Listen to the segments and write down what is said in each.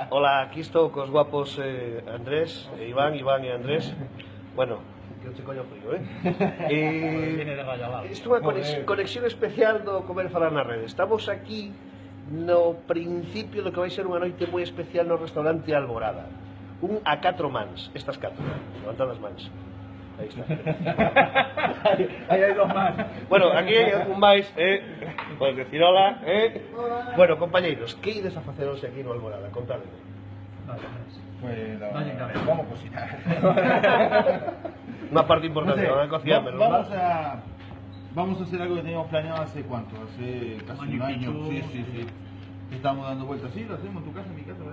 Hola, aquí estou cos guapos Andrés, Iván e Andrés. Bueno, que te coño frío, isto é unha conexión especial do Comer e Falar na Rede. Estamos aquí no principio do que vai ser unha noite moi especial no restaurante Alborada. Un a 4 mans, estas 4, levantad as mans. Aí está. Aí hai dos máis. Bueno, aquí hai un máis, podes decir hola, Bueno, compañeiros, que ides a facer hoxe aquí no Alborada? Contádeme. Pues vamos a cocinar. Una parte importante, No sé, van a cocinar, vamos a hacer algo que teníamos planeado hace cuánto, hace casi un año. Sí. Estamos dando vueltas, sí, lo hacemos en tu casa, en mi casa,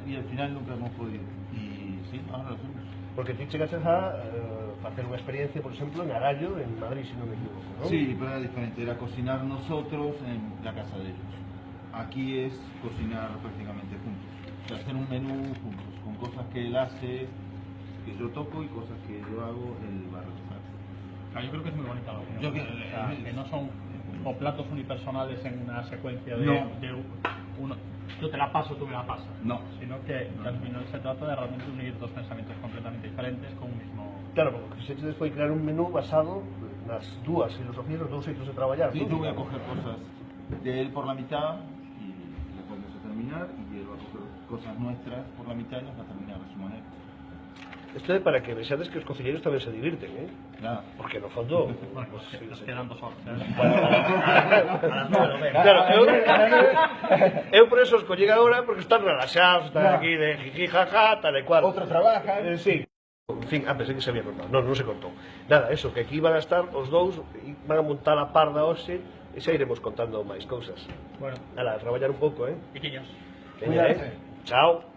y al final nunca hemos podido. Y sí, ahora lo hacemos. Porque ti chegaste a hacer una experiencia, por ejemplo, en Arallo, en Madrid, si no me equivoco, ¿no? Sí, pero era diferente, era cocinar nosotros en la casa de ellos. Aquí es cocinar prácticamente juntos, o sea, hacer un menú juntos, con cosas que él hace, que yo toco y cosas que yo hago, él va a realizar. Yo creo que es muy bonita la opinión. Que no son o platos unipersonales en una secuencia de uno. Yo te la paso, tú me la pasas. No. Sino que al final se trata de realmente unir dos pensamientos completamente diferentes con un mismo... Claro, porque o que se chedes foi crear un menú basado nas dúas filosofías, os dous xeitos de traballar. Sí, ¿no? yo voy a coger cosas de él por la mitad y las vamos a terminar, y él va a coger cosas nuestras por la mitad y las va a terminar a su manera. Isto é para que vexades que os cociñeiros tamén se divirten, Claro. Porque no fondo... Bueno, pues nos quedan 2 horas. Claro, eu por eso os collín agora, porque están relaxados, están aquí de jiji, jaja, tal e cual. Otros trabajan. Sí. En fin, pensei que se había cortado. Non se cortou. Nada, eso, que aquí van a estar os dous, e van a montar a parda hoxe, e xa iremos contando máis cousas. Bueno, Ala, a traballar un pouco, piquiños. Veña, Cuídate. Chao.